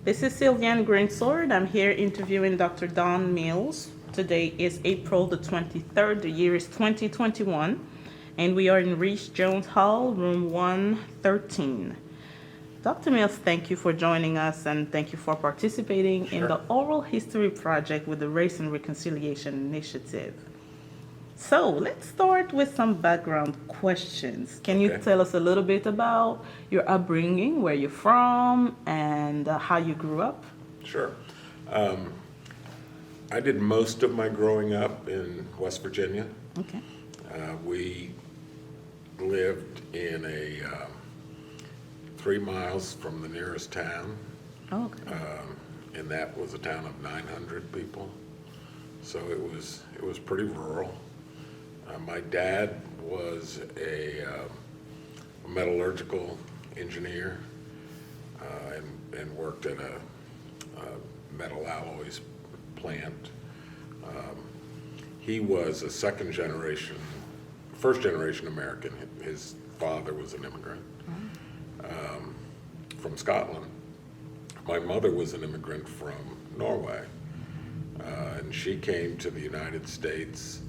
This is Sylviane Grainsword. I'm here interviewing Dr. Don Mills. Today is April the 23rd. The year is 2021, and we are in Reese Jones Hall, room 113. Dr. Mills, thank you for joining us and thank you for participating in the Oral History Project with the Race and Reconciliation Initiative. So let's start with some background questions. Can you tell us a little bit about your upbringing, where you're from, and how you grew up? Sure. I did most of my growing up in West Virginia. Okay. We lived in 3 miles from the nearest town, Oh, okay. and that was a town of 900 people. So it was pretty rural. My dad was a metallurgical engineer and worked at a metal alloys plant. He was a first generation American. His father was an immigrant from Scotland. My mother was an immigrant from Norway, and she came to the United States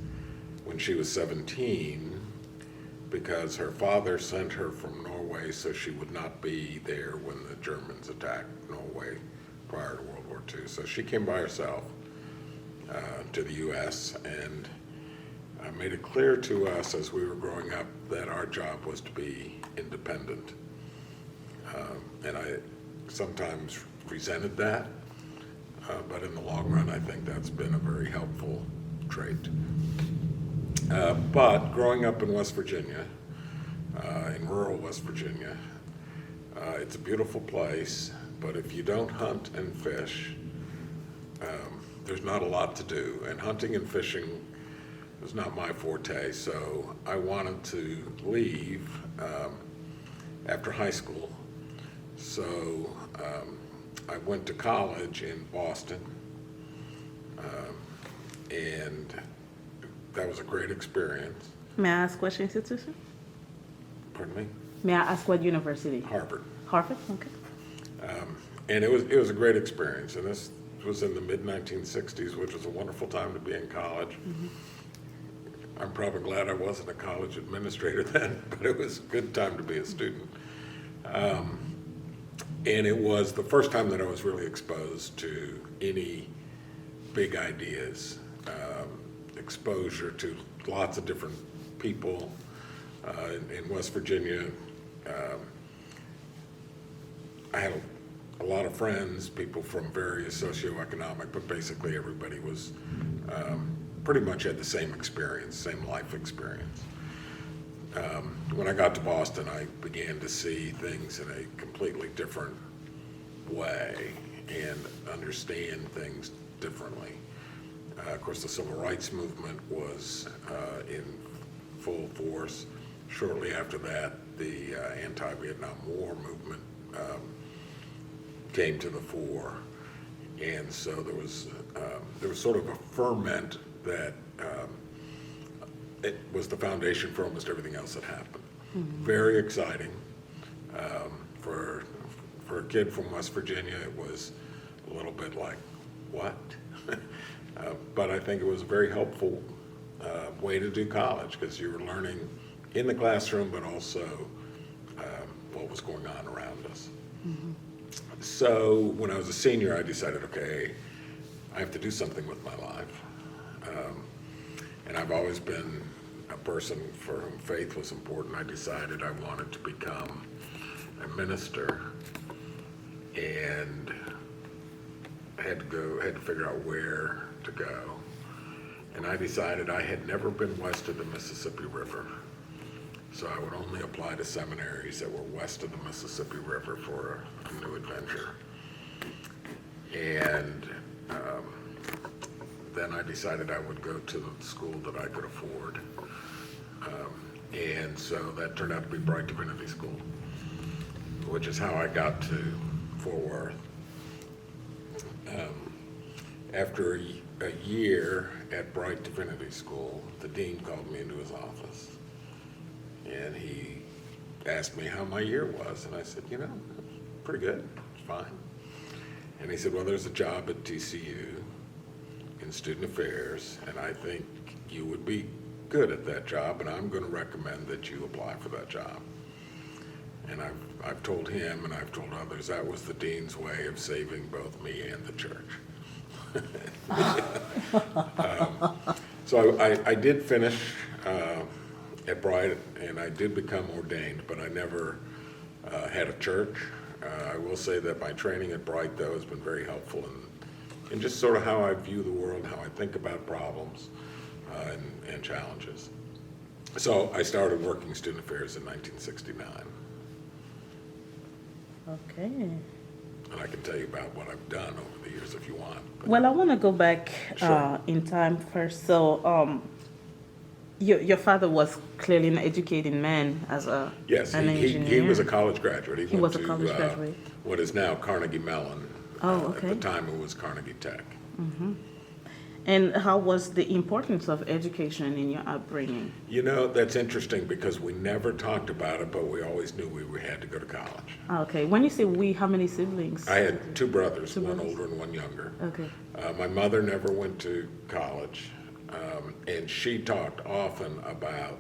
when she was 17 because her father sent her from Norway so she would not be there when the Germans attacked Norway prior to World War II. So she came by herself to the U.S. and made it clear to us as we were growing up that our job was to be independent. And I sometimes resented that, but in the long run I think that's been a very helpful trait. But growing up in West Virginia, in rural West Virginia, it's a beautiful place, but if you don't hunt and fish, there's not a lot to do. And hunting and fishing was not my forte, so I wanted to leave after high school. So I went to college in Boston, and that was a great experience. May I ask what institution? Pardon me? May I ask what university? Harvard. Harvard? Okay. And it was a great experience. And this was in the mid-1960s, which was a wonderful time to be in college. Mm-hmm. I'm probably glad I wasn't a college administrator then, but it was a good time to be a student. And it was the first time that I was really exposed to any big ideas. Exposure to lots of different people in West Virginia. I had a lot of friends, people from various socioeconomic, but basically everybody was pretty much had the same experience, same life experience. When I got to Boston, I began to see things in a completely different way and understand things differently. Of course, the Civil Rights Movement was in full force. Shortly after that, the anti-Vietnam War movement came to the fore, and so there was sort of a ferment that it was the foundation for almost everything else that happened. Mm-hmm. Very exciting for a kid from West Virginia. It was a little bit like, what? But I think it was a very helpful way to do college because you were learning in the classroom, but also what was going on around us. Mm-hmm. So when I was a senior, I decided, okay, I have to do something with my life. And I've always been a person for whom faith was important. I decided I wanted to become a minister, and I had to figure out where to go. And I decided I had never been west of the Mississippi River, so I would only apply to seminaries that were west of the Mississippi River for a new adventure. And then I decided I would go to the school that I could afford. And so that turned out to be Brite Divinity School, which is how I got to Fort Worth. After a year at Brite Divinity School, the dean called me into his office, and he asked me how my year was, and I said, pretty good, it's fine. And he said, well, there's a job at TCU in student affairs, and I think you would be good at that job, and I'm going to recommend that you apply for that job. And I've told him, and I've told others, that was the dean's way of saving both me and the church. So I did finish at Brite, and I did become ordained, but I never had a church. I will say that my training at Brite, though, has been very helpful in just sort of how I view the world, how I think about problems and challenges. So I started working student affairs in 1969. Okay. And I can tell you about what I've done over the years if you want. But Well, I want to go back Sure. in time first. So, your father was clearly an educated man as yes, an he engineer. was a college graduate. He went was a to college graduate. what is now Carnegie Mellon. Oh, At okay. the time, it was Carnegie Tech. And how was the importance of education in your upbringing? You know, that's interesting because we never talked about it, but we always knew we had to go to college. Okay. When you say we, how many siblings? I had two brothers, Two one brothers. older and one younger. Okay. My mother never went to college, and she talked often about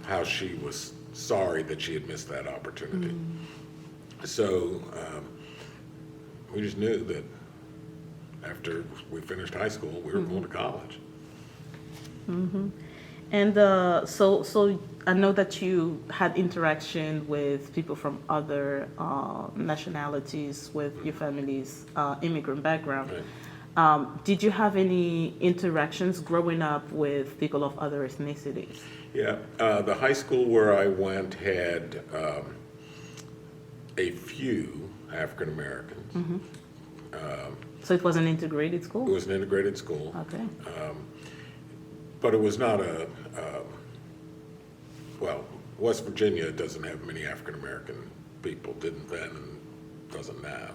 how she was sorry that she had missed that opportunity. So we just knew that after we finished high school, we were going to college. And so I know that you had interaction with people from other nationalities with your family's immigrant background. Right. Did you have any interactions growing up with people of other ethnicities? Yeah, the high school where I went had a few African Americans. So it was an integrated It school? was an integrated school, Okay. but it was not well, West Virginia doesn't have many African American people, didn't then and doesn't now.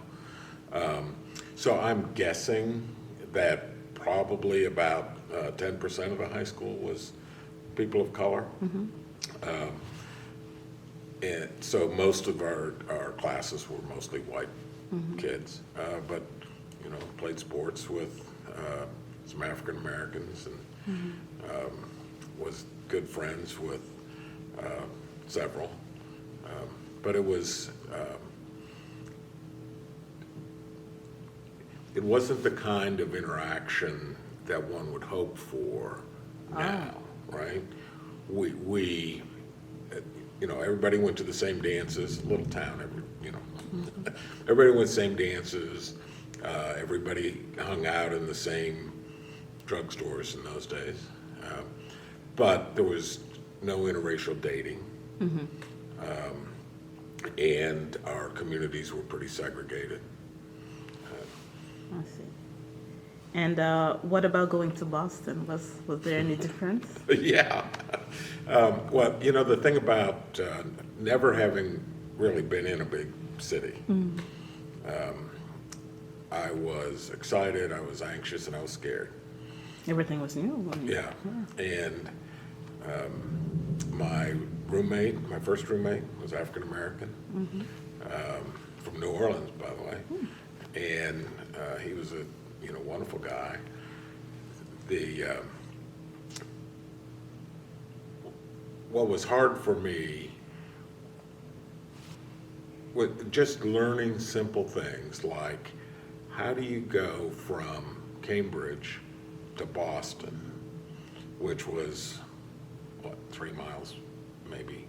So I'm guessing that probably about 10% of the high school was people of color. And so most of our classes were mostly white kids, but, you know, played sports with some African Americans and was good friends with several. But it wasn't the kind of interaction that one would hope for now, right? We you know, everybody went to the same dances, little town, everybody went to the same dances, everybody hung out in the same drugstores in those days. But there was no interracial dating. And our communities were pretty segregated. I see. And what about going to Boston? Was there any difference? Yeah. Well, you know, the thing about never having really been in a big city, I was excited, I was anxious, and I was scared. Everything was new. Yeah. And my roommate, my first roommate, was African American, from New Orleans, by the way. And he was a wonderful guy. What was hard for me was just learning simple things like, how do you go from Cambridge to Boston, which was, 3 miles maybe,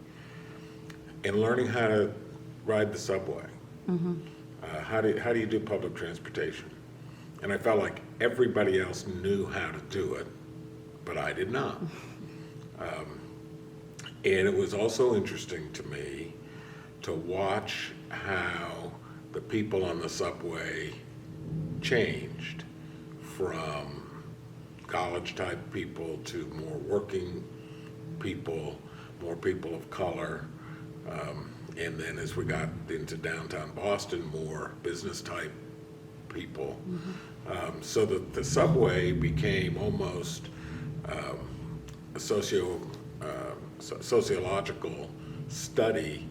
and learning how to ride the subway. How do you do public transportation? And I felt like everybody else knew how to do it, but I did not. And it was also interesting to me to watch how the people on the subway changed from college-type people to more working people, more people of color, and then as we got into downtown Boston, more business-type people. So the subway became almost a sociological study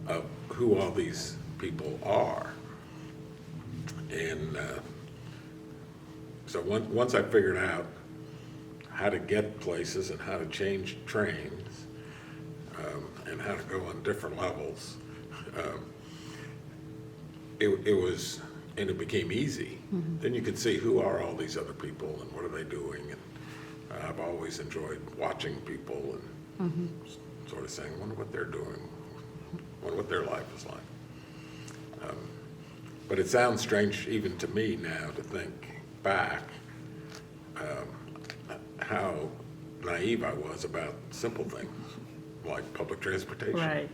of who all these people are. And so once I figured out how to get places and how to change trains and how to go on different levels, it became easy. Then you could see who are all these other people and what are they doing. And I've always enjoyed watching people and sort of saying, wonder what they're doing, wonder what their life is like. But it sounds strange even to me now to think back how naive I was about simple things like public transportation. Right.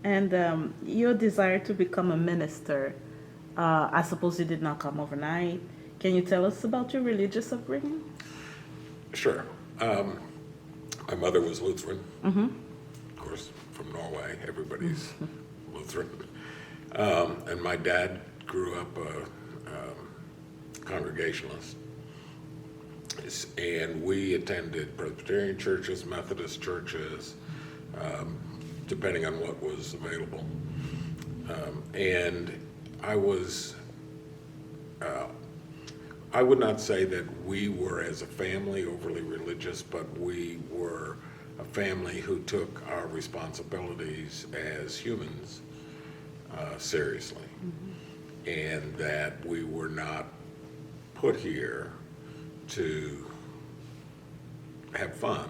And your desire to become a minister, I suppose it did not come overnight. Can you tell us about your religious upbringing? Sure. My mother was Lutheran. Of course, from Norway, everybody's Lutheran. And my dad grew up a Congregationalist. And we attended Presbyterian churches, Methodist churches, depending on what was available. And I would not say that we were as a family overly religious, but we were a family who took our responsibilities as humans seriously. And that we were not put here to have fun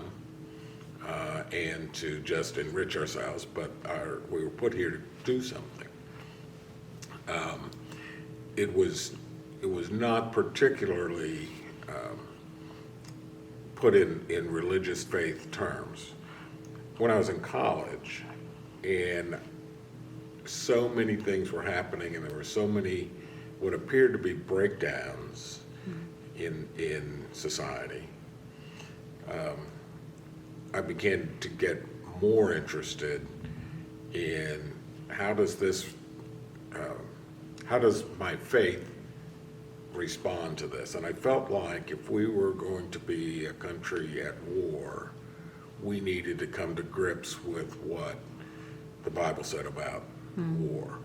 and to just enrich ourselves, but we were put here to do something. It was not particularly put in religious faith terms. When I was in college, and so many things were happening, and there were so many what appeared to be breakdowns in society, I began to get more interested in how does my faith respond to this? And I felt like if we were going to be a country at war, we needed to come to grips with what the Bible said about war.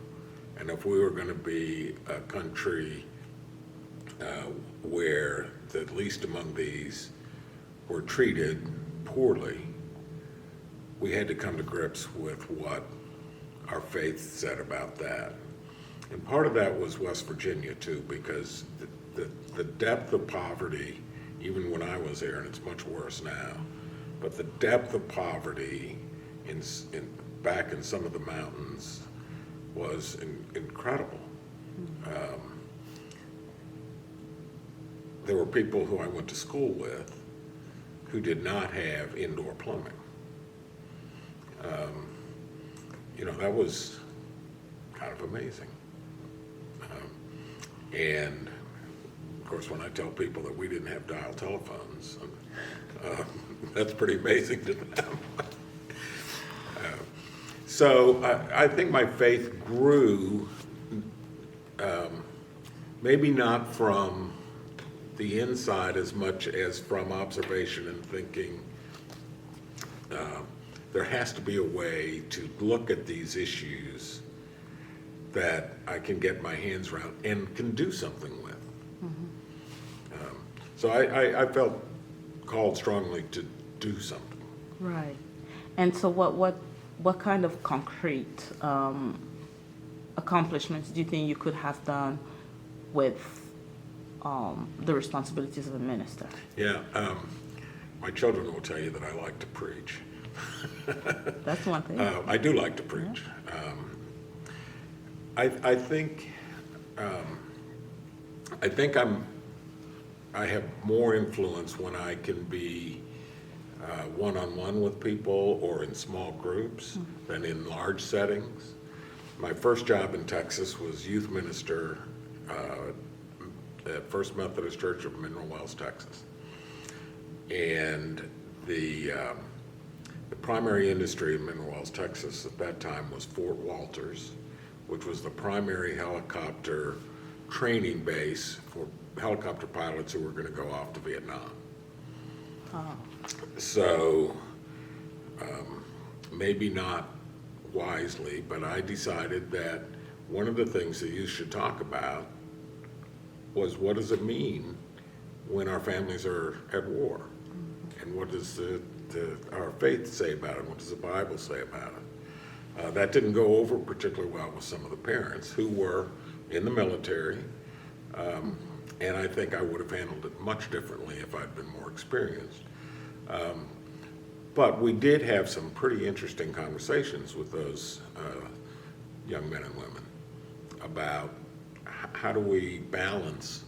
And if we were going to be a country where the least among these were treated poorly, we had to come to grips with what our faith said about that. And part of that was West Virginia too, because the depth of poverty, even when I was there, and it's much worse now, but the depth of poverty back in some of the mountains was incredible. There were people who I went to school with who did not have indoor plumbing. That was kind of amazing. And of course, when I tell people that we didn't have dial telephones, that's pretty amazing to them. So I think my faith grew, maybe not from the inside as much as from observation and thinking. There has to be a way to look at these issues that I can get my hands around and can do something with. So I felt called strongly to do something. Right. And so what kind of concrete accomplishments do you think you could have done with the responsibilities of a minister? Yeah, my children will tell you that I like to preach. That's one thing. I do like to preach. I think I have more influence when I can be one-on-one with people or in small groups than in large settings. My first job in Texas was youth minister at First Methodist Church of Mineral Wells, Texas. And the primary industry in Mineral Wells, Texas at that time was Fort Walters, which was the primary helicopter training base for helicopter pilots who were going to go off to Vietnam. Oh. So maybe not wisely, but I decided that one of the things that you should talk about was, what does it mean when our families are at war? And what does our faith say about it? What does the Bible say about it? That didn't go over particularly well with some of the parents who were in the military, and I think I would have handled it much differently if I'd been more experienced. But we did have some pretty interesting conversations with those young men and women about how do we balance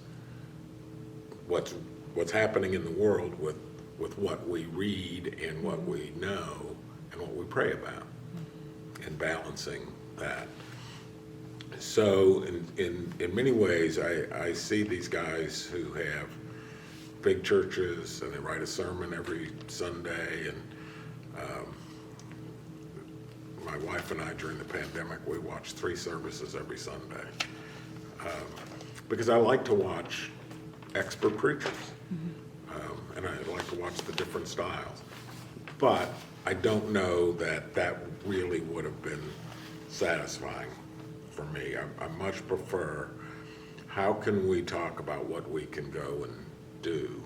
what's happening in the world with what we read and what we know and what we pray about, and balancing that. So in many ways, I see these guys who have big churches and they write a sermon every Sunday, and my wife and I, during the pandemic, we watched 3 services every Sunday, because I like to watch expert preachers, and I like to watch the different styles. But I don't know that really would have been satisfying for me. I much prefer, how can we talk about what we can go and do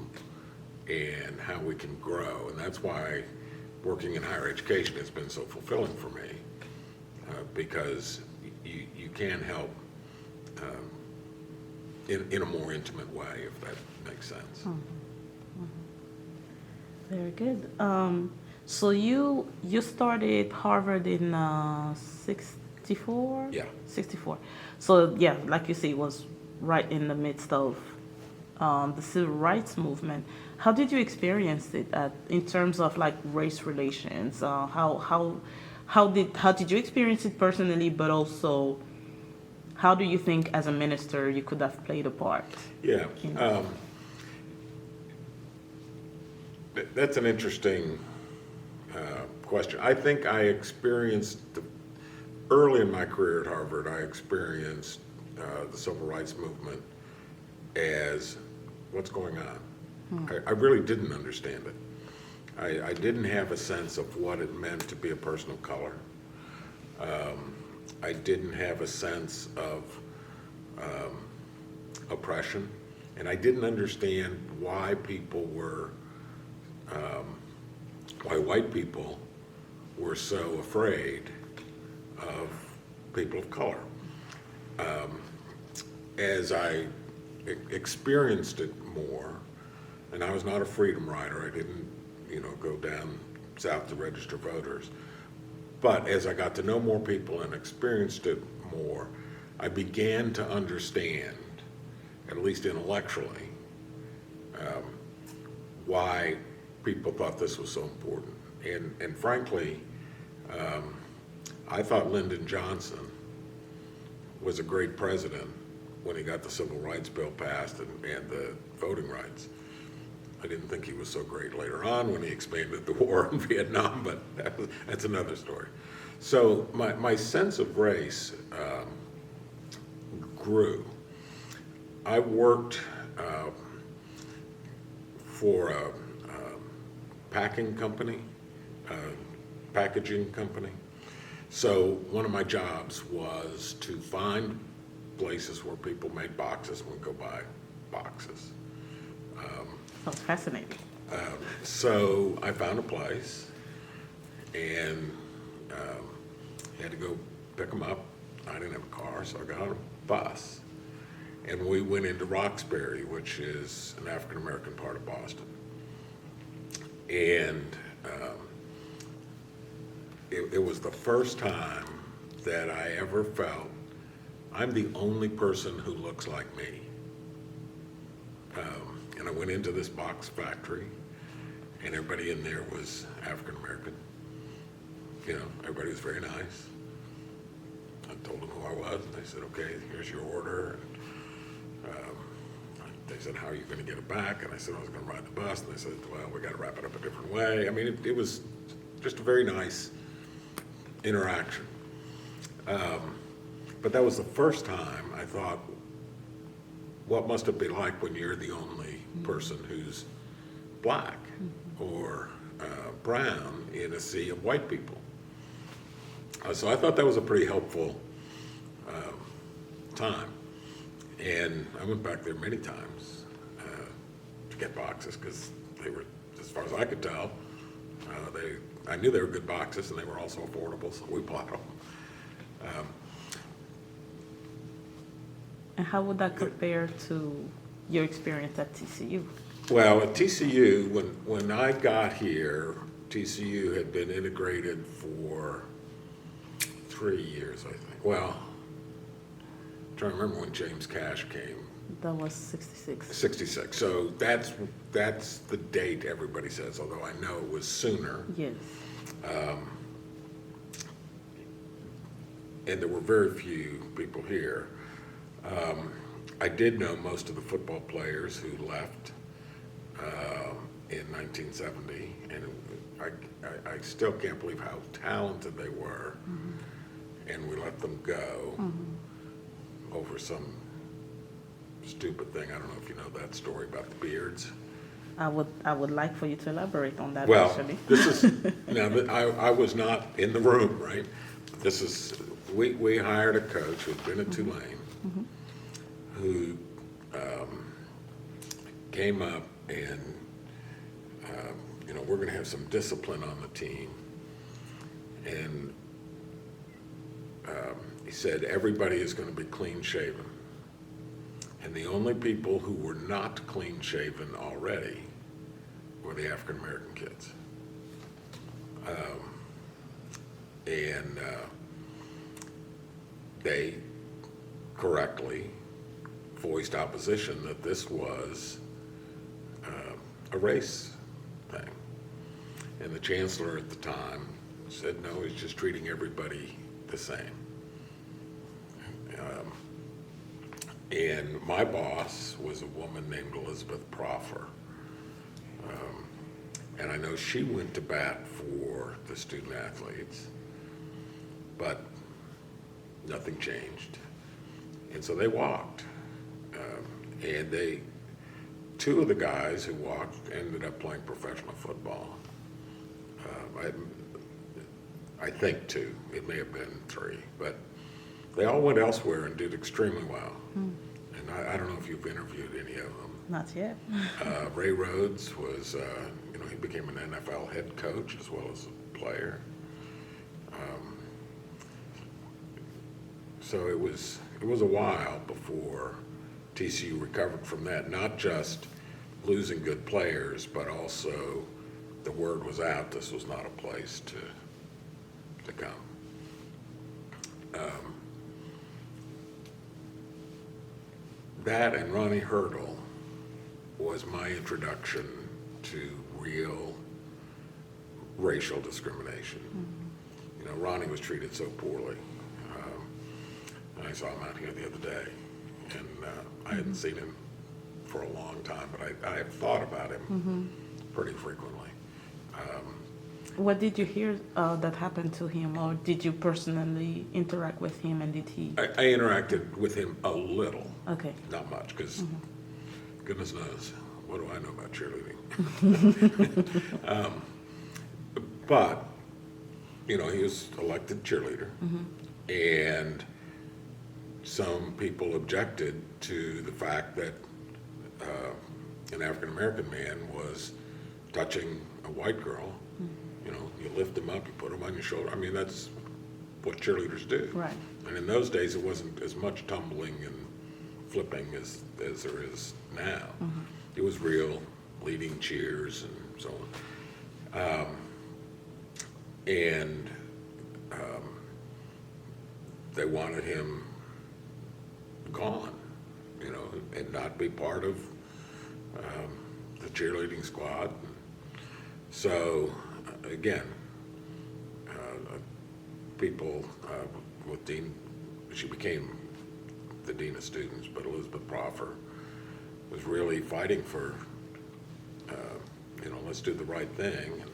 and how we can grow? And that's why working in higher education has been so fulfilling for me, because you can help in a more intimate way, if that makes sense. Very good. So you started Harvard in 64? Yeah. 64. So yeah, like you say, it was right in the midst of the civil rights movement. How did you experience it in terms of like race relations? How did you experience it personally, but also how do you think as a minister you could have played a part? Yeah. That's an interesting question. I think I experienced, early in my career at Harvard, I experienced the civil rights movement as what's going on. I really didn't understand it. I didn't have a sense of what it meant to be a person of color. I didn't have a sense of oppression, and I didn't understand why why white people were so afraid of people of color. As I experienced it more, and I was not a freedom rider, I didn't, go down south to register voters, but as I got to know more people and experienced it more, I began to understand, at least intellectually, why people thought this was so important. And frankly, I thought Lyndon Johnson was a great president when he got the Civil Rights Bill passed and the voting rights. I didn't think he was so great later on when he expanded the war in Vietnam, but that's another story. So my sense of race grew. I worked for a packaging company. So one of my jobs was to find places where people made boxes and would go buy boxes. That's fascinating. So I found a place and had to go pick them up. I didn't have a car, so I got on a bus. And we went into Roxbury, which is an African-American part of Boston. And it was the first time that I ever felt I'm the only person who looks like me. And I went into this box factory, and everybody in there was African-American. Everybody was very nice. I told them who I was, and they said, okay, here's your order. They said, how are you going to get it back? And I said, I was going to ride the bus. And they said, well, we got to wrap it up a different way. I mean, it was just a very nice interaction. But that was the first time I thought, what must it be like when you're the only person who's black or brown in a sea of white people? So I thought that was a pretty helpful time. And I went back there many times to get boxes because they were, as far as I could tell, I knew they were good boxes and they were also affordable, so we bought them. And how would that compare to your experience at TCU? Well, at TCU, when I got here, TCU had been integrated for 3 years, I think. Well, I'm trying to remember when James Cash came. That was 66. 66. So that's the date everybody says, although I know it was sooner. Yes. And there were very few people here. I did know most of the football players who left in 1970, and I still can't believe how talented they were. Mm-hmm. And we let them go over some stupid thing. I don't know if you know that story about the beards. I would like for you to elaborate on that. Well, actually. this is now that I was not in the room, right? This is we hired a coach who'd been at Tulane, who came up and we're going to have some discipline on the team, and he said everybody is going to be clean shaven, and the only people who were not clean shaven already were the African American kids. And they correctly voiced opposition that this was a race thing. And the chancellor at the time said, no, he's just treating everybody the same. And my boss was a woman named Elizabeth Proffer. And I know she went to bat for the student athletes, but nothing changed. And so they walked. And two of the guys who walked ended up playing professional football. I think two, it may have been three, but they all went elsewhere and did extremely well. And I don't know if you've interviewed any of them. Not yet. Ray Rhodes was, he became an NFL head coach as well as a player. So it was a while before TCU recovered from that, not just losing good players, but also the word was out this was not a place to come. That and Ronnie Hurdle was my introduction to real racial discrimination. Ronnie was treated so poorly. I saw him out here the other day, and I hadn't seen him for a long time, but I have thought about him pretty frequently. What did you hear that happened to him, or did you personally interact with him, and did he? I interacted with him a little. Okay. Not much, because goodness knows, what do I know about cheerleading? But, he was elected cheerleader, and some people objected to the fact that an African-American man was touching a white girl. You lift him up, you put him on your shoulder. I mean, that's what cheerleaders do. Right. And in those days, it wasn't as much tumbling and flipping as there is now. It was real leading cheers and so on. And they wanted him gone, and not be part of the cheerleading squad. So, again, people with Dean, she became the Dean of Students, but Elizabeth Proffer was really fighting for, let's do the right thing.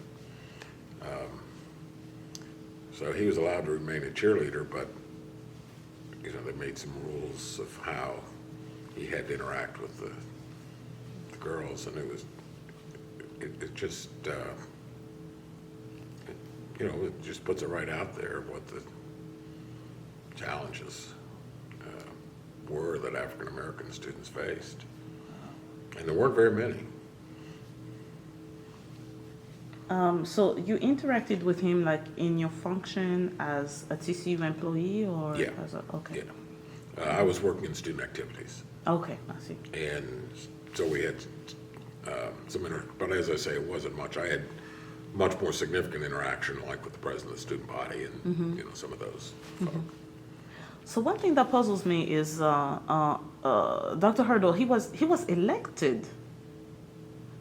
So he was allowed to remain a cheerleader, but, they made some rules of how he had to interact with the girls, and it just, it just puts it right out there what the challenges were that African American students faced. And there weren't very many. So you interacted with him like in your function as a TCU employee or Yeah. as a, okay. Yeah. I was working in student activities. Okay, I see. And so we had but as I say, it wasn't much. I had much more significant interaction, like with the president of the student body and, some of those folks. So one thing that puzzles me is Dr. Hurdle, he was elected.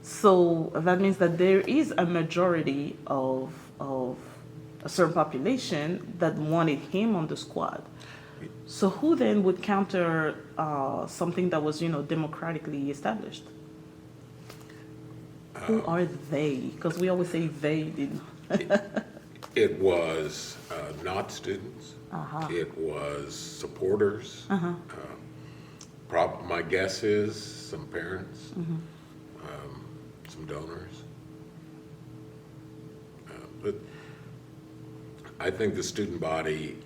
So that means that there is a majority of a certain population that wanted him on the squad. So who then would counter something that was, democratically established? Who are they? Because we always say they did. It was not students. Uh-huh. It was supporters. My guess is some parents, some donors. But I think the student body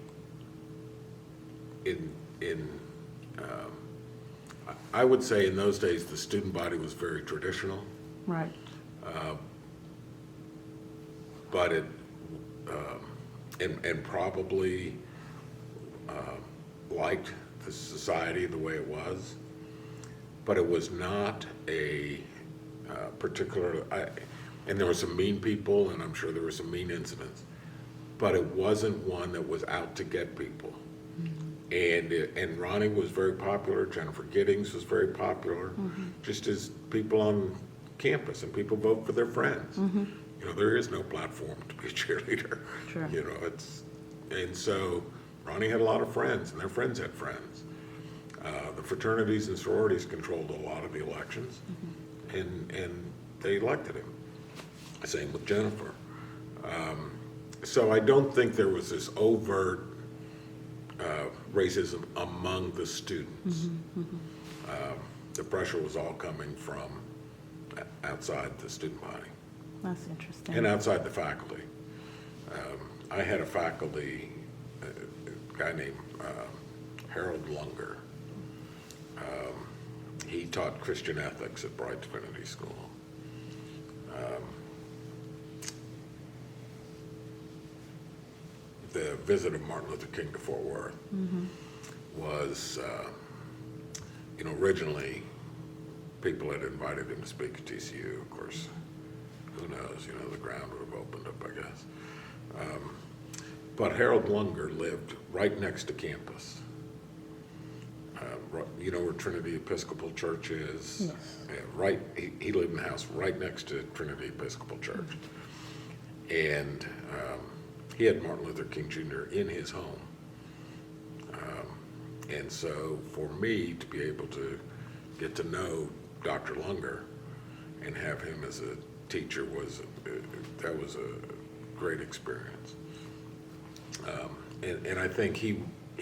I would say in those days, the student body was very traditional. Right. But it, and probably liked the society the way it was, but it was not a particular, and there were some mean people, and I'm sure there were some mean incidents, but it wasn't one that was out to get people. And Ronnie was very popular, Jennifer Giddings was very popular, just as people on campus, and people vote for their friends. There is no platform to be a cheerleader. Sure. And so Ronnie had a lot of friends, and their friends had friends. The fraternities and sororities controlled a lot of the elections, and they elected him. Same with Jennifer. So I don't think there was this overt racism among the students. The pressure was all coming from outside the student body. That's interesting. And outside the faculty. I had a faculty, a guy named Harold Lunger. He taught Christian ethics at Brite Divinity School. The visit of Martin Luther King to Fort Worth was, originally people had invited him to speak at TCU. Of course, who knows, the ground would have opened up, I guess. But Harold Lunger lived right next to campus. You know where Trinity Episcopal Church is? Yes. He lived in the house right next to Trinity Episcopal Church. And he had Martin Luther King Jr. in his home. And so for me to be able to get to know Dr. Lunger and have him as a teacher that was a great experience. And I think he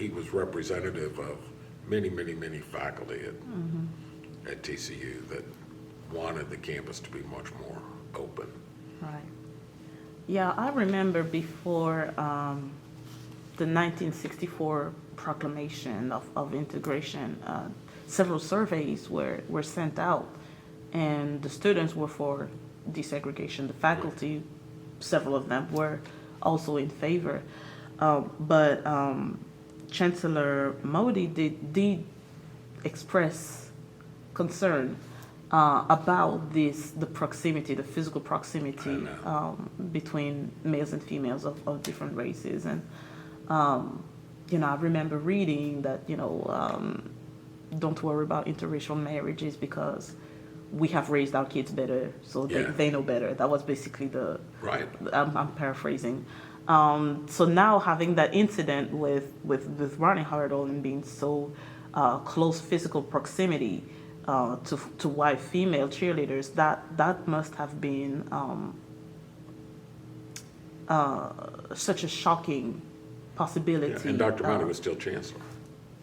was representative of many, many, many faculty at TCU that wanted the campus to be much more open. Right. Yeah, I remember before the 1964 proclamation of integration, several surveys were sent out, and the students were for desegregation. The faculty, several of them, were also in favor. But Chancellor Modi did express concern about the proximity, the physical proximity between males and females of different races. And, I remember reading that, don't worry about interracial marriages because we have raised our kids better, so they know better. That was basically Right. I'm paraphrasing. So now having that incident with Ronnie Hardle and being so close physical proximity to white female cheerleaders, that must have been such a shocking possibility. Yeah, and Dr. Modi was still chancellor.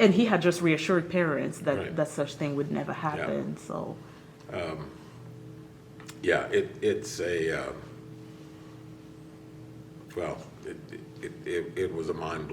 And he had just reassured parents that, Right. that such thing would never happen. Yeah. So Yeah, it's a, well, it was a mind-blowing